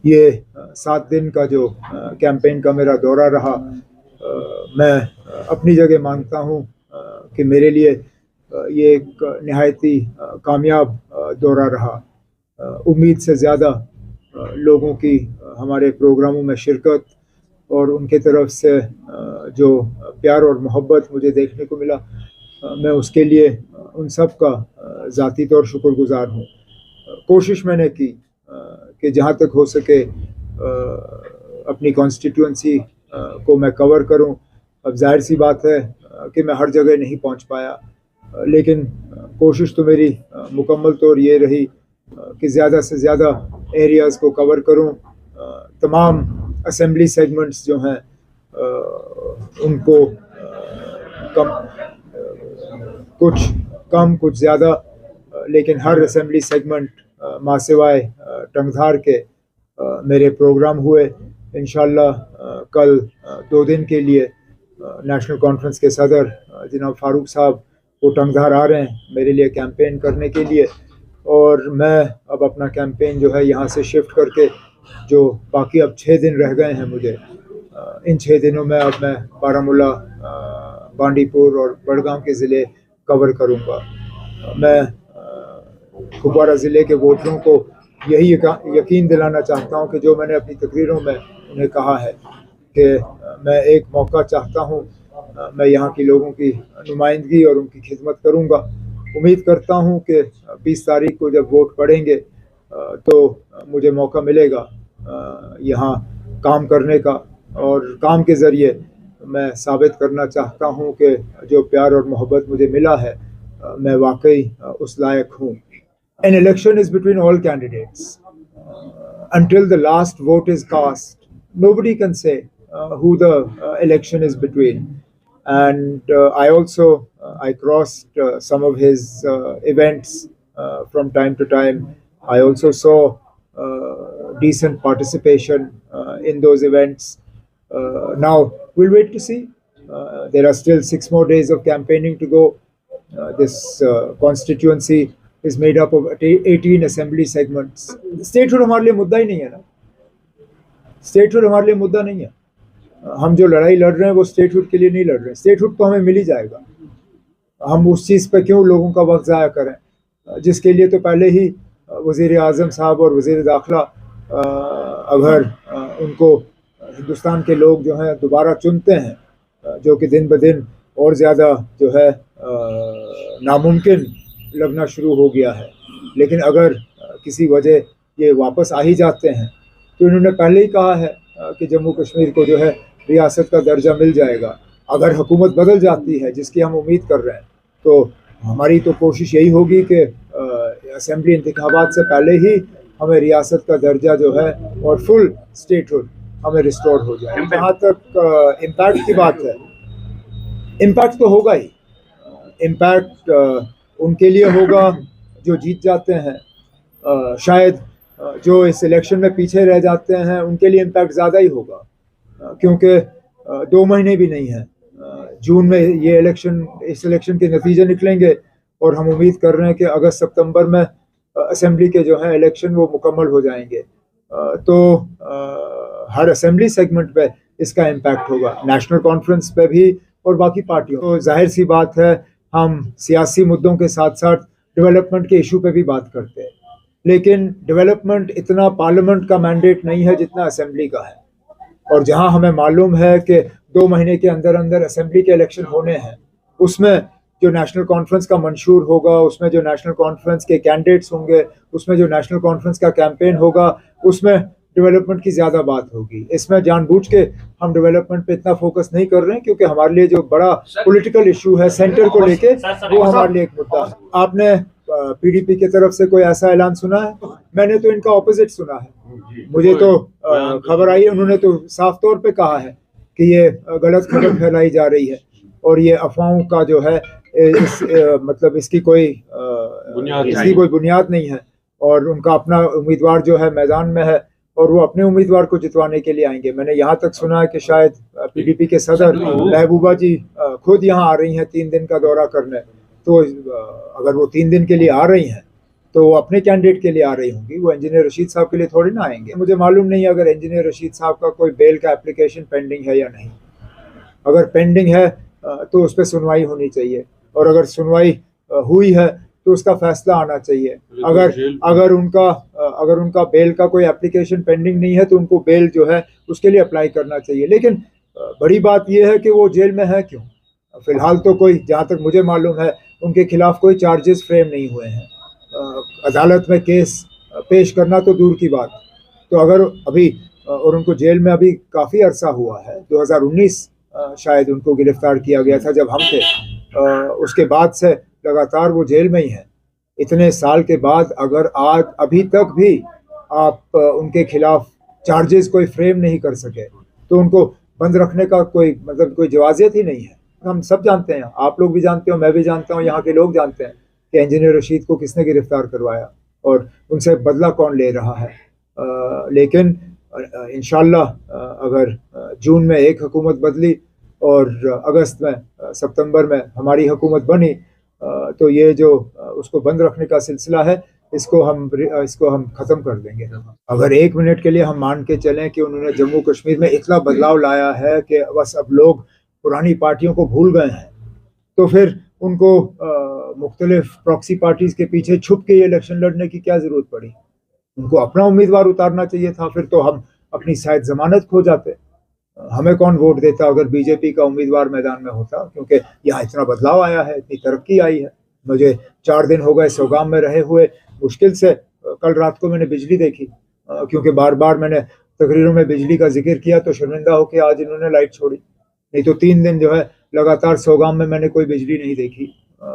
ये 7 दिन का जो कैंपेन का मेरा दौरा रहा, मैं अपनी जगह मानता हूँ कि मेरे लिए ये एक निहायत ही कामयाब दौरा रहा। उम्मीद से ज़्यादा लोगों की हमारे प्रोग्रामों में शिरकत और उनके तरफ से जो प्यार और मोहब्बत मुझे देखने को मिला, मैं उसके लिए उन सब का ज़ाती तौर शुक्रगुज़ार हूँ। कोशिश मैंने की कि जहाँ तक हो सके अपनी कॉन्स्टिट्यूंसी को मैं कवर करूँ। अब जाहिर सी बात है कि मैं हर जगह नहीं पहुँच पाया, लेकिन कोशिश तो मेरी मुकम्मल तौर ये रही कि ज़्यादा से ज़्यादा एरियाज़ को कवर करूँ। तमाम असेंबली सेगमेंट्स जो हैं उनको कुछ ज़्यादा, लेकिन हर असेंबली सेगमेंट मासिवाय टंगधार के मेरे प्रोग्राम हुए। इंशाल्लाह कल 2 दिन के लिए नेशनल कॉन्फ्रेंस के सदर जनाब फारूक साहब वो टंगधार आ रहे हैं मेरे लिए कैंपेन करने के लिए, और मैं अब अपना कैंपेन जो है यहाँ से शिफ्ट करके जो बाकी अब 6 दिन रह गए हैं मुझे, इन 6 दिनों में अब मैं बारामूला, बांडीपुर और बड़गाम के ज़िले कवर करूँगा। मैं कुपवारा ज़िले के वोटरों को यही यकीन दिलाना चाहता हूँ कि जो मैंने अपनी तकरीरों में उन्हें कहा है कि मैं एक मौका चाहता हूँ, मैं यहाँ के लोगों की नुमाइंदगी और उनकी खिदमत करूँगा। उम्मीद करता हूँ कि 20 तारीख को जब वोट पड़ेंगे तो मुझे मौका मिलेगा यहाँ काम करने का, और काम के ज़रिए मैं साबित करना चाहता हूँ कि जो प्यार और मोहब्बत मुझे मिला है मैं वाकई उस लायक हूँ। An election is between all candidates. Until the last vote is cast, nobody can say who the election is between. And I crossed some of his events from time to time. I also saw decent participation in those events. Now, we'll wait to see. There are still 6 more days of campaigning to go. This constituency is made up of 18 assembly segments. Statehood हमारे लिए मुद्दा ही नहीं है ना, statehood हमारे लिए मुद्दा नहीं है। हम जो लड़ाई लड़ रहे हैं वो स्टेटहुड के लिए नहीं लड़ रहे हैं। स्टेटहुड तो हमें मिल ही जाएगा, हम उस चीज़ पे क्यों लोगों का वक्त ज़ाया करें, जिसके लिए तो पहले ही वज़ीर आज़म साहब और वज़ीर दाखिला अगर उनको हिंदुस्तान के लोग जो हैं दोबारा चुनते हैं, जो कि दिन ब दिन और ज़्यादा जो है नामुमकिन लगना शुरू हो गया है, लेकिन अगर किसी वजह ये वापस आ ही जाते हैं तो इन्होंने पहले ही कहा है कि जम्मू कश्मीर को जो है रियासत का दर्जा मिल जाएगा। अगर हुकूमत बदल जाती है, जिसकी हम उम्मीद कर रहे हैं, तो हमारी तो कोशिश यही होगी कि असेंबली इंतखाबात से पहले ही हमें रियासत का दर्जा जो है और फुल स्टेटहुड हमें रिस्टोर हो जाए। जहाँ तक इम्पैक्ट की बात है, इम्पैक्ट तो होगा ही। इम्पैक्ट उनके लिए होगा जो जीत जाते हैं, शायद जो इस इलेक्शन में पीछे रह जाते हैं उनके लिए इम्पैक्ट ज़्यादा ही होगा, क्योंकि 2 महीने भी नहीं हैं। जून में ये इस इलेक्शन के नतीजे निकलेंगे और हम उम्मीद कर रहे हैं कि अगस्त सितंबर में असेंबली के जो हैं इलेक्शन वो मुकम्मल हो जाएंगे। तो हर असेंबली सेगमेंट पे इसका इम्पैक्ट होगा, नेशनल कॉन्फ्रेंस पे भी और बाकी पार्टियों। तो जाहिर सी बात है हम सियासी मुद्दों के साथ साथ डेवलपमेंट के इशू पे भी बात करते हैं, लेकिन डेवलपमेंट इतना पार्लियामेंट का मैंडेट नहीं है जितना असेंबली का है। और जहां हमें मालूम है कि 2 महीने के अंदर अंदर असेंबली के इलेक्शन होने हैं, उसमें जो नेशनल कॉन्फ्रेंस का मंशूर होगा, उसमें जो नेशनल कॉन्फ्रेंस के कैंडिडेट्स होंगे, उसमें जो नेशनल कॉन्फ्रेंस का कैंपेन होगा, उसमें डेवलपमेंट की ज़्यादा बात होगी। इसमें जानबूझ के हम डेवलपमेंट पे इतना फोकस नहीं कर रहे हैं, क्योंकि हमारे लिए जो बड़ा पॉलिटिकल इशू है सेंटर को लेके, वो हमारे लिए एक मुद्दा है। आपने पीडीपी की तरफ से कोई ऐसा ऐलान सुना है? मैंने तो इनका ऑपोजिट सुना है। मुझे तो खबर आई, उन्होंने तो साफ तौर पे कहा है कि ये गलत खबर फैलाई जा रही है और ये अफवाहों का जो है मतलब इसकी कोई बुनियाद नहीं है, और उनका अपना उम्मीदवार जो है मैदान में है और वो अपने उम्मीदवार को जितवाने के लिए आएंगे। मैंने यहाँ तक सुना है कि शायद पीडीपी के सदर महबूबा जी खुद यहाँ आ रही हैं 3 दिन का दौरा करने। तो अगर वो 3 दिन के लिए आ रही हैं तो वो अपने कैंडिडेट के लिए आ रही होंगी, वो इंजीनियर रशीद साहब के लिए थोड़ी ना आएंगे। मुझे मालूम नहीं अगर इंजीनियर रशीद साहब का कोई बेल का एप्लीकेशन पेंडिंग है या नहीं। अगर पेंडिंग है तो उस पर सुनवाई होनी चाहिए, और अगर सुनवाई हुई है तो उसका फैसला आना चाहिए। अगर उनका बेल का कोई एप्लीकेशन पेंडिंग नहीं है तो उनको बेल जो है उसके लिए अप्लाई करना चाहिए। लेकिन बड़ी बात यह है कि वो जेल में है क्यों? फिलहाल तो कोई, जहाँ तक मुझे मालूम है, उनके खिलाफ कोई चार्जेस फ्रेम नहीं हुए हैं। अदालत में केस पेश करना तो दूर की बात। तो अगर अभी, और उनको जेल में अभी काफ़ी अरसा हुआ है, 2019 शायद उनको गिरफ्तार किया गया था जब हम थे, उसके बाद से लगातार वो जेल में ही है। इतने साल के बाद अगर आज अभी तक भी आप उनके खिलाफ चार्जेस कोई फ्रेम नहीं कर सके तो उनको बंद रखने का कोई मतलब, कोई जवाजियत ही नहीं है। हम सब जानते हैं, आप लोग भी जानते हो, मैं भी जानता हूँ, यहाँ के लोग जानते हैं कि इंजीनियर रशीद को किसने गिरफ्तार करवाया और उनसे बदला कौन ले रहा है। लेकिन इंशाल्लाह अगर जून में एक हुकूमत बदली और अगस्त में, सितंबर में हमारी हुकूमत बनी, तो ये जो उसको बंद रखने का सिलसिला है, इसको हम ख़त्म कर देंगे। अगर एक मिनट के लिए हम मान के चलें कि उन्होंने जम्मू कश्मीर में इतना बदलाव लाया है कि बस अब लोग पुरानी पार्टियों को भूल गए हैं, तो फिर उनको मुख्तलिफ प्रॉक्सी पार्टीज़ के पीछे छुप के ये इलेक्शन लड़ने की क्या ज़रूरत पड़ी? उनको अपना उम्मीदवार उतारना चाहिए था, फिर तो हम अपनी शायद ज़मानत खो जाते। हमें कौन वोट देता अगर बीजेपी का उम्मीदवार मैदान में होता? क्योंकि यहाँ इतना बदलाव आया है, इतनी तरक्की आई है। मुझे 4 दिन हो गए सौगाम में रहे हुए, मुश्किल से कल रात को मैंने बिजली देखी, क्योंकि बार बार मैंने तकरीरों में बिजली का जिक्र किया तो शर्मिंदा होकर आज इन्होंने लाइट छोड़ी। नहीं तो 3 दिन जो है लगातार सौगाम में मैंने कोई बिजली नहीं देखी।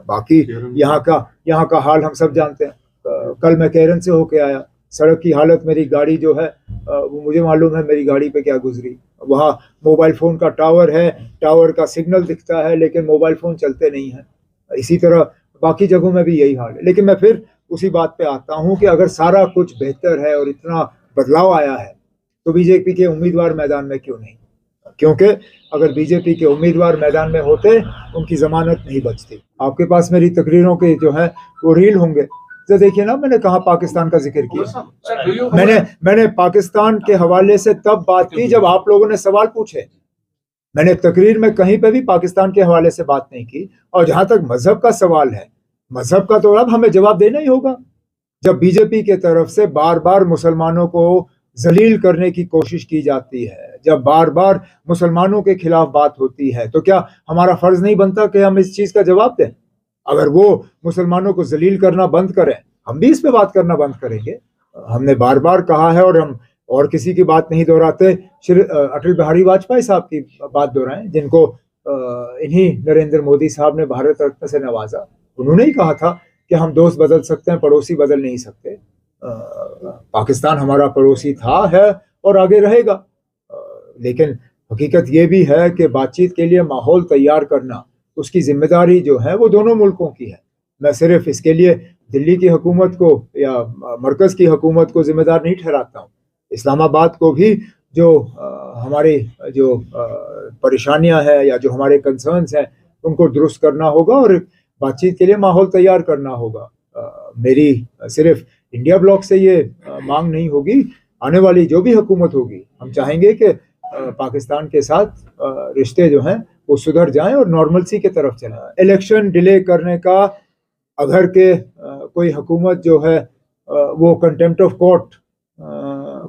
बाकी यहाँ का हाल हम सब जानते हैं। कल मैं केरन से होके आया, सड़क की हालत, मेरी गाड़ी जो है वो मुझे मालूम है मेरी गाड़ी पे क्या गुजरी। वहाँ मोबाइल फ़ोन का टावर है, टावर का सिग्नल दिखता है लेकिन मोबाइल फ़ोन चलते नहीं हैं। इसी तरह बाकी जगहों में भी यही हाल है। लेकिन मैं फिर उसी बात पे आता हूँ कि अगर सारा कुछ बेहतर है और इतना बदलाव आया है तो बीजेपी के उम्मीदवार मैदान में क्यों नहीं? क्योंकि अगर बीजेपी के उम्मीदवार मैदान में होते, उनकी ज़मानत नहीं बचती। आपके पास मेरी तकरीरों के जो है वो रील होंगे, तो देखिए ना मैंने कहा पाकिस्तान का जिक्र किया। मैंने पाकिस्तान के हवाले से तब बात की जब आप लोगों ने सवाल पूछे। मैंने तकरीर में कहीं पे भी पाकिस्तान के हवाले से बात नहीं की। और जहां तक मजहब का सवाल है, मजहब का तो अब हमें जवाब देना ही होगा। जब बीजेपी के तरफ से बार बार मुसलमानों को जलील करने की कोशिश की जाती है, जब बार बार मुसलमानों के खिलाफ बात होती है, तो क्या हमारा फर्ज नहीं बनता कि हम इस चीज का जवाब दें? अगर वो मुसलमानों को जलील करना बंद करें, हम भी इस पे बात करना बंद करेंगे। हमने बार बार कहा है और हम और किसी की बात नहीं दोहराते, अटल बिहारी वाजपेयी साहब की बात दोहराएं, जिनको इन्हीं नरेंद्र मोदी साहब ने भारत रत्न से नवाजा। उन्होंने ही कहा था कि हम दोस्त बदल सकते हैं, पड़ोसी बदल नहीं सकते। पाकिस्तान हमारा पड़ोसी था, है और आगे रहेगा। लेकिन हकीकत ये भी है कि बातचीत के लिए माहौल तैयार करना, उसकी जिम्मेदारी जो है वो दोनों मुल्कों की है। मैं सिर्फ इसके लिए दिल्ली की हुकूमत को या मरकज़ की हुकूमत को जिम्मेदार नहीं ठहराता हूँ। इस्लामाबाद को भी जो हमारी जो परेशानियां हैं या जो हमारे कंसर्न्स हैं, उनको दुरुस्त करना होगा और बातचीत के लिए माहौल तैयार करना होगा। मेरी सिर्फ इंडिया ब्लॉक से ये मांग नहीं होगी, आने वाली जो भी हुकूमत होगी, हम चाहेंगे कि पाकिस्तान के साथ रिश्ते जो हैं वो सुधर जाएं और नॉर्मलसी की तरफ चलें। इलेक्शन डिले करने का अगर के कोई हुकूमत जो है वो कंटेम्प्ट ऑफ कोर्ट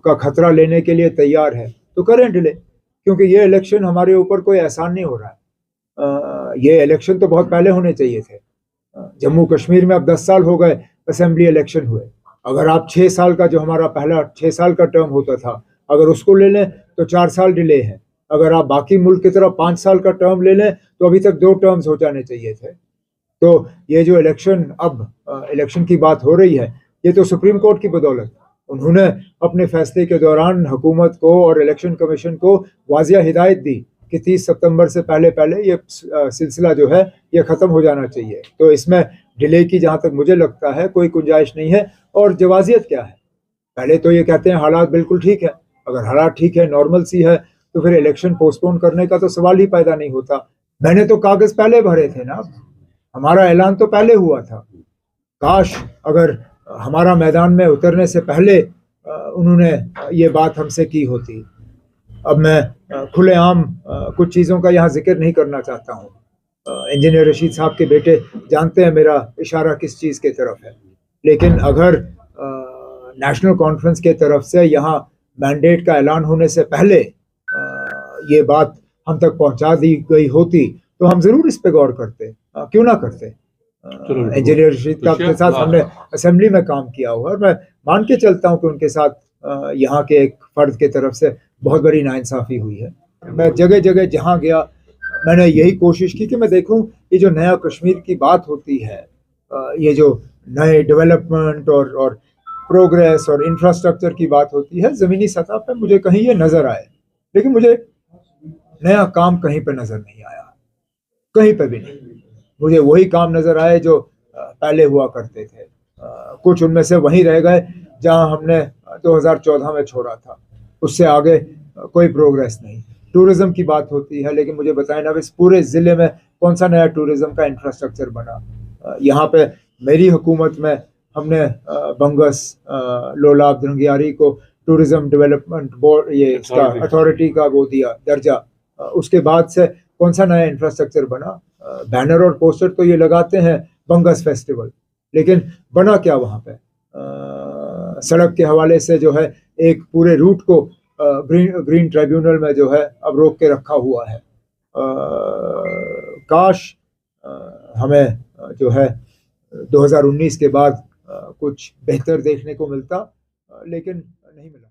का खतरा लेने के लिए तैयार है तो करें डिले, क्योंकि ये इलेक्शन हमारे ऊपर कोई एहसान नहीं हो रहा है। ये इलेक्शन तो बहुत पहले होने चाहिए थे। जम्मू कश्मीर में अब 10 साल हो गए असेंबली इलेक्शन हुए। अगर आप 6 साल का जो हमारा पहला 6 साल का टर्म होता था, अगर उसको ले लें तो 4 साल डिले है। अगर आप बाकी मुल्क की तरह 5 साल का टर्म ले लें तो अभी तक 2 टर्म्स हो जाने चाहिए थे। तो ये जो इलेक्शन, अब इलेक्शन की बात हो रही है, ये तो सुप्रीम कोर्ट की बदौलत। उन्होंने अपने फैसले के दौरान हुकूमत को और इलेक्शन कमीशन को वाज़िया हिदायत दी कि 30 सितंबर से पहले पहले ये सिलसिला जो है ये ख़त्म हो जाना चाहिए। तो इसमें डिले की जहाँ तक मुझे लगता है कोई गुंजाइश नहीं है। और जवाजियत क्या है? पहले तो ये कहते हैं हालात बिल्कुल ठीक है। अगर हालात ठीक है, नॉर्मल सी है, तो फिर इलेक्शन पोस्टपोन करने का तो सवाल ही पैदा नहीं होता। मैंने तो कागज़ पहले भरे थे ना, हमारा ऐलान तो पहले हुआ था। काश अगर हमारा मैदान में उतरने से पहले उन्होंने ये बात हमसे की होती। अब मैं खुलेआम कुछ चीज़ों का यहाँ जिक्र नहीं करना चाहता हूँ। इंजीनियर रशीद साहब के बेटे जानते हैं मेरा इशारा किस चीज़ की तरफ है, लेकिन अगर नेशनल कॉन्फ्रेंस के तरफ से यहाँ मैंडेट का ऐलान होने से पहले ये बात हम तक पहुँचा दी गई होती तो हम ज़रूर इस पे गौर करते। क्यों ना करते। इंजीनियर रशीद साहब के साथ हमने असेंबली में काम किया हुआ, और मैं मान के चलता हूँ कि उनके साथ यहाँ के एक फर्द के तरफ से बहुत बड़ी नाइंसाफ़ी हुई है। मैं जगह जगह जहाँ गया मैंने यही कोशिश की कि मैं देखूं ये जो नया कश्मीर की बात होती है, ये जो नए डेवलपमेंट और प्रोग्रेस और इंफ्रास्ट्रक्चर की बात होती है, ज़मीनी सतह पे मुझे कहीं ये नज़र आए, लेकिन मुझे नया काम कहीं पे नज़र नहीं आया, कहीं पे भी नहीं। मुझे वही काम नज़र आए जो पहले हुआ करते थे। कुछ उनमें से वहीं रह गए जहां हमने 2014 में छोड़ा था, उससे आगे कोई प्रोग्रेस नहीं। टूरिज्म की बात होती है, लेकिन मुझे बताएं ना, इस पूरे ज़िले में कौन सा नया टूरिज्म का इंफ्रास्ट्रक्चर बना। यहाँ पे मेरी हुकूमत में हमने बंगस लोलाब धरंगियारी को टूरिज्म डेवलपमेंट बोर्ड, ये इसका अथॉरिटी का वो दिया दर्जा। उसके बाद से कौन सा नया इंफ्रास्ट्रक्चर बना। बैनर और पोस्टर तो ये लगाते हैं बंगस फेस्टिवल, लेकिन बना क्या वहाँ पे। सड़क के हवाले से जो है एक पूरे रूट को ग्रीन ट्रिब्यूनल में जो है अब रोक के रखा हुआ है। काश हमें जो है 2019 के बाद कुछ बेहतर देखने को मिलता, लेकिन नहीं मिला।